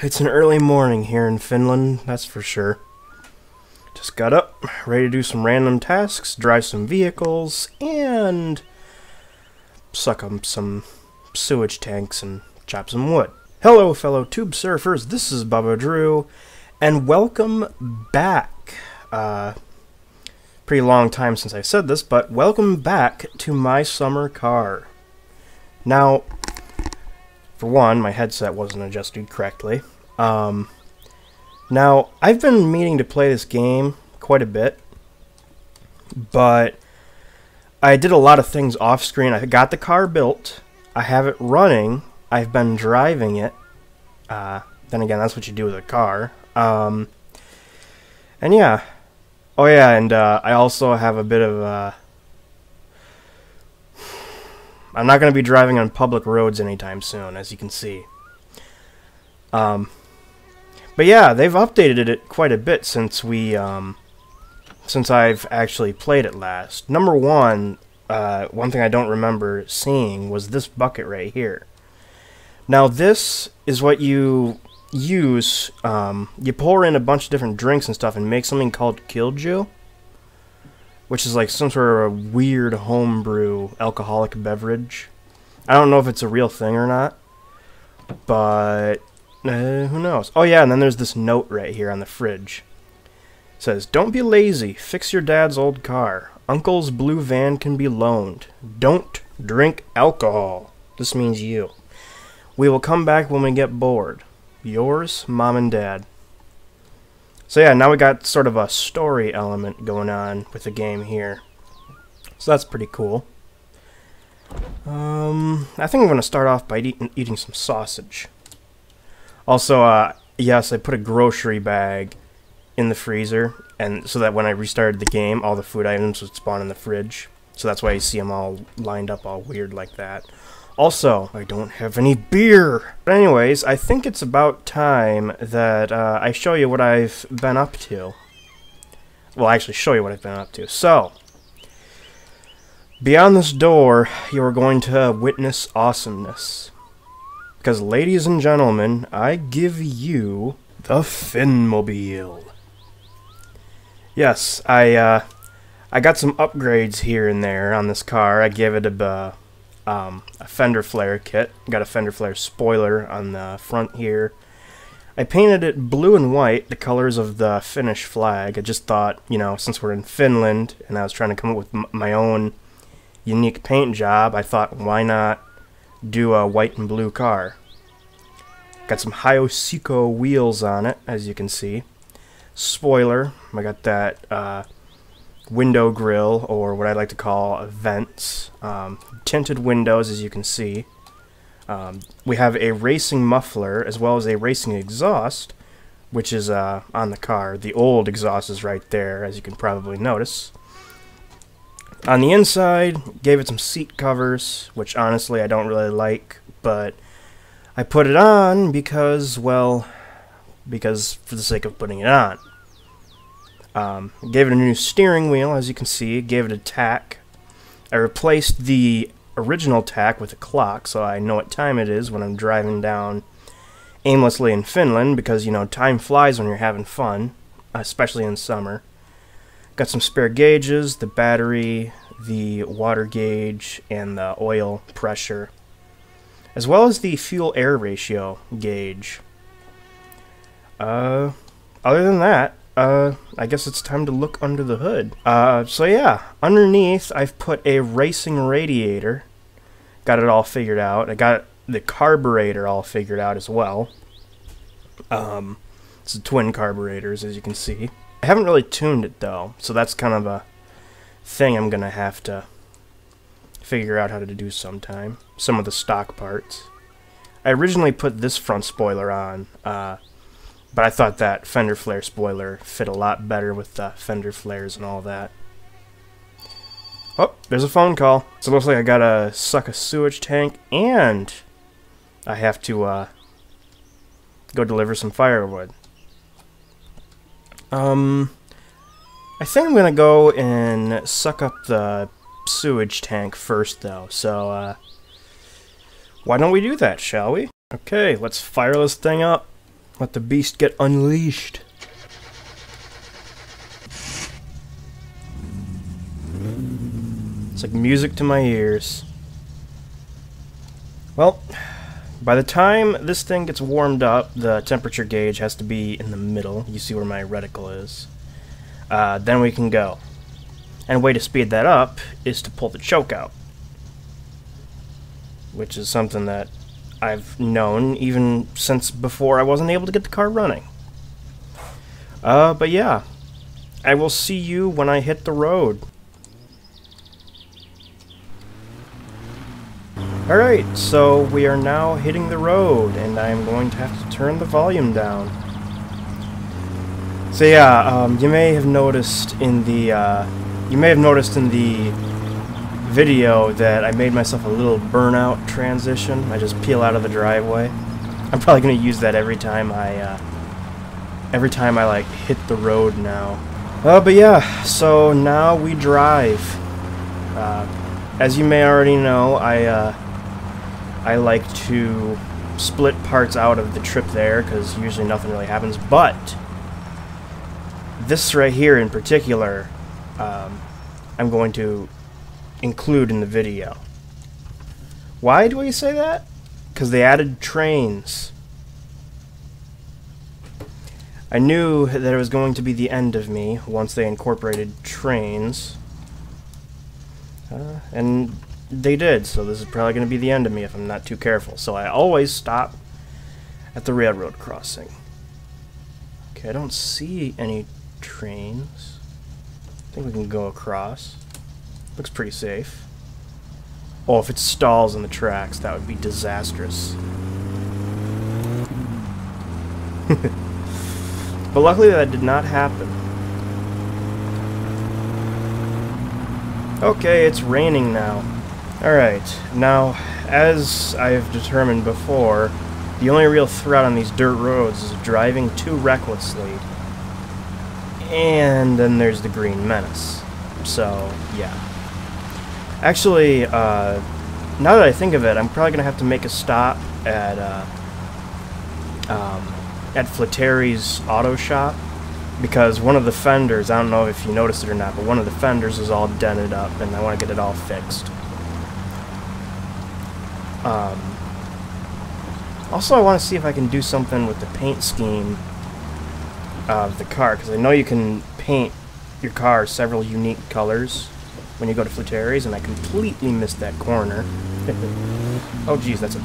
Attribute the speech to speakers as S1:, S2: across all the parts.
S1: It's an early morning here in Finland, that's for sure. Just got up, ready to do some random tasks, drive some vehicles, and suck up some sewage tanks and chop some wood. Hello, fellow tube surfers, this is Bubba Drew, and welcome back. Pretty long time since I said this, but welcome back to my summer car. Now, for one, my headset wasn't adjusted correctly. Now, I've been meaning to play this game quite a bit, but I did a lot of things off screen. I got the car built, I have it running, I've been driving it. Then again, that's what you do with a car. And yeah. Oh yeah, and I also have a bit of I'm not going to be driving on public roads anytime soon, as you can see. But yeah, they've updated it quite a bit since since I've actually played it last. Number one, one thing I don't remember seeing was this bucket right here. Now this is what you use. You pour in a bunch of different drinks and stuff and make something called Killju, which is like some sort of weird homebrew alcoholic beverage. I don't know if it's a real thing or not, but who knows? Oh yeah, and then there's this note right here on the fridge. It says, "Don't be lazy. Fix your dad's old car. Uncle's blue van can be loaned. Don't drink alcohol." This means you. "We will come back when we get bored. Yours, Mom and Dad." So yeah, now we got sort of a story element going on with the game here. So that's pretty cool. I think I'm going to start off by eating some sausage. Also, yes, I put a grocery bag in the freezer, and so that when I restarted the game, all the food items would spawn in the fridge. So that's why you see them all lined up all weird like that. Also, I don't have any beer. But anyways, I think it's about time that I show you what I've been up to. Well, actually show you what I've been up to. So, beyond this door, you are going to witness awesomeness. Because, ladies and gentlemen, I give you the Finnmobile. Yes, I got some upgrades here and there on this car. I gave it a fender flare kit. Got a fender flare spoiler on the front here. I painted it blue and white, the colors of the Finnish flag. I just thought, you know, since we're in Finland and I was trying to come up with my own unique paint job, I thought, why not do a white and blue car? Got some Hayosiko wheels on it, as you can see. Spoiler, I got that window grill, or what I like to call vents. Tinted windows, as you can see. We have a racing muffler, as well as a racing exhaust, which is on the car. The old exhaust is right there, as you can probably notice. On the inside, gave it some seat covers, which honestly I don't really like, but I put it on because, well, because for the sake of putting it on. Gave it a new steering wheel, as you can see. Gave it a tack. I replaced the original tack with a clock, so I know what time it is when I'm driving down aimlessly in Finland, because, you know, time flies when you're having fun, especially in summer. Got some spare gauges, the battery, the water gauge, and the oil pressure, as well as the fuel-air ratio gauge. Other than that, I guess it's time to look under the hood. So yeah, underneath I've put a racing radiator. Got it all figured out. I got the carburetor all figured out as well. It's the twin carburetors, as you can see. I haven't really tuned it though, so that's kind of a thing I'm gonna have to figure out how to do sometime. Some of the stock parts. I originally put this front spoiler on, but I thought that fender flare spoiler fit a lot better with the fender flares and all that. Oh, there's a phone call. So it looks like I gotta suck a sewage tank, and I have to go deliver some firewood. I think I'm gonna go and suck up the sewage tank first, though. So, why don't we do that, shall we? Okay, let's fire this thing up. Let the beast get unleashed. It's like music to my ears. Well, by the time this thing gets warmed up, the temperature gauge has to be in the middle. You see where my reticle is. Then we can go. And a way to speed that up is to pull the choke out, which is something that I've known even since before I wasn't able to get the car running. But yeah, I will see you when I hit the road. Alright, so we are now hitting the road, and I'm going to have to turn the volume down. So yeah, you may have noticed in the video that I made myself a little burnout transition. I just peel out of the driveway. I'm probably gonna use that every time I like hit the road now. But yeah, so now we drive. As you may already know, I like to split parts out of the trip there because usually nothing really happens. But this right here in particular, I'm going to include in the video. Why do I say that? Because they added trains. I knew that it was going to be the end of me once they incorporated trains. And they did, so this is probably going to be the end of me if I'm not too careful. So I always stop at the railroad crossing. Okay, I don't see any trains. I think we can go across. Looks pretty safe. Oh, if it stalls in the tracks, that would be disastrous. But luckily that did not happen. Okay, it's raining now. Alright, now, as I've determined before, the only real threat on these dirt roads is driving too recklessly. And then there's the Green Menace. So, yeah. Actually, now that I think of it, I'm probably going to have to make a stop at Flatteri's auto shop, because one of the fenders, I don't know if you noticed it or not, but one of the fenders is all dented up, and I want to get it all fixed. Also, I want to see if I can do something with the paint scheme of the car, because I know you can paint your car several unique colors when you go to Flatteri's, and I completely missed that corner. Oh geez, that's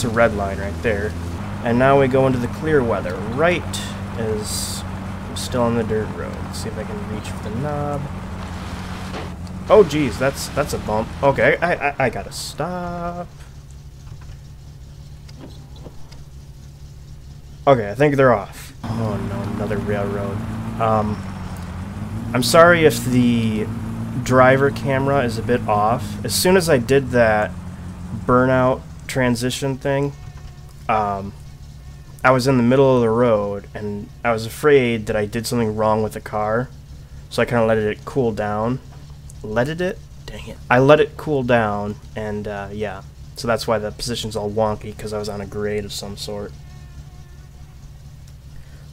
S1: a red line right there. And now we go into the clear weather, right as I'm still on the dirt road. Let's see if I can reach for the knob. Oh geez, that's a bump. Okay, I gotta stop. Okay, I think they're off. Oh no, another railroad. I'm sorry if the driver camera is a bit off. As soon as I did that burnout transition thing, I was in the middle of the road, and I was afraid that I did something wrong with the car, so I kind of let it cool down. Dang it. I let it cool down, and yeah. So that's why the position's all wonky, because I was on a grade of some sort.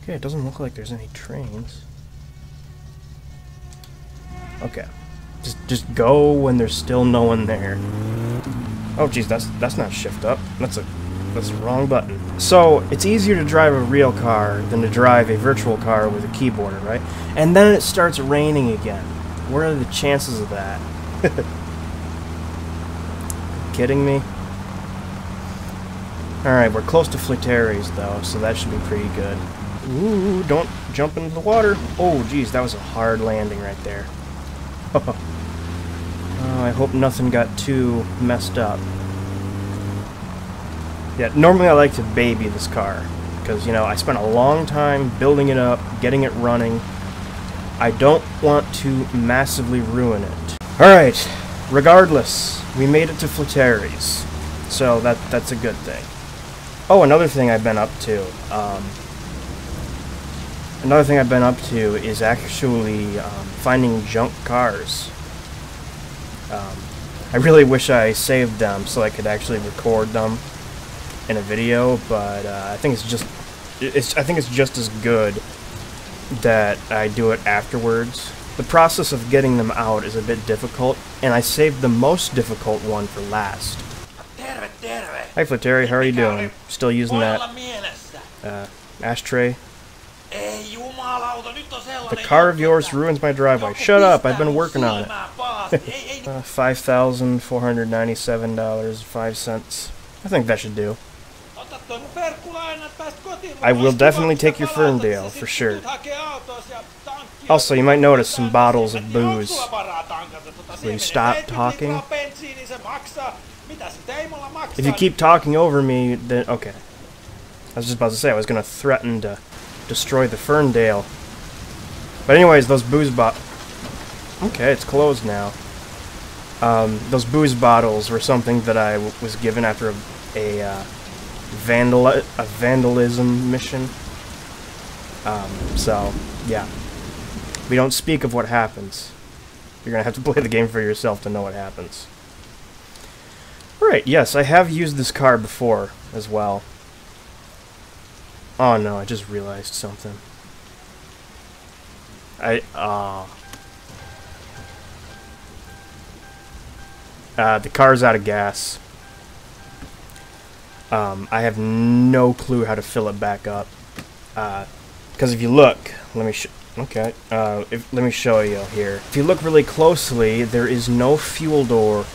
S1: Okay, it doesn't look like there's any trains. Okay. Just go when there's still no one there. Oh geez, that's not shift up. That's the wrong button. So, it's easier to drive a real car than to drive a virtual car with a keyboard, right? And then it starts raining again. What are the chances of that? Kidding me? Alright, we're close to Flatteri's though, so that should be pretty good. Ooh, don't jump into the water. Oh, geez, that was a hard landing right there. Oh, I hope nothing got too messed up. Yeah, normally I like to baby this car, because, you know, I spent a long time building it up, getting it running. I don't want to massively ruin it. Alright, regardless, we made it to Flatteri's, so that's a good thing. Oh, another thing I've been up to, is actually finding junk cars. I really wish I saved them so I could actually record them. in a video, but I think it's just as good that I do it afterwards. The process of getting them out is a bit difficult, and I saved the most difficult one for last. Hi Flattery, how are you doing? Still using that ashtray? The car of yours ruins my driveway. Shut up, I've been working on it. $5,497.05. I think that should do. I will definitely take your Ferndale, for sure. Also, you might notice some bottles of booze. Will you stop talking? If you keep talking over me, then... Okay. I was just about to say, I was going to threaten to destroy the Ferndale. But anyways, those booze Okay, it's closed now. Those booze bottles were something that I was given after a vandalism mission. So, yeah. We don't speak of what happens. You're gonna have to play the game for yourself to know what happens. Right, yes, I have used this car before as well. Oh no, I just realized something. The car's out of gas. I have no clue how to fill it back up. Because if you look, let me let me show you here. If you look really closely, there is no fuel door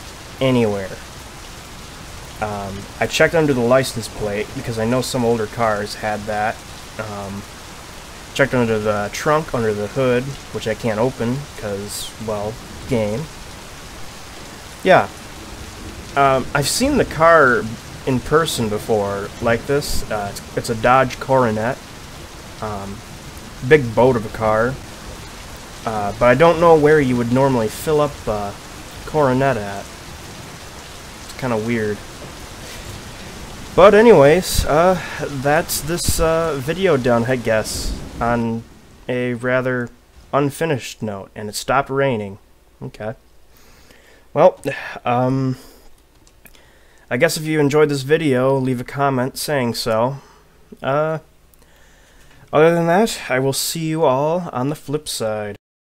S1: anywhere. I checked under the license plate because I know some older cars had that. Checked under the trunk, under the hood, which I can't open because, well, game. Yeah. I've seen the car in person before, like this. It's a Dodge Coronet. Big boat of a car. But I don't know where you would normally fill up a Coronet at. It's kind of weird. But anyways, that's this video done, I guess, on a rather unfinished note, and it stopped raining. Okay. Well, I guess if you enjoyed this video, leave a comment saying so. Other than that, I will see you all on the flip side.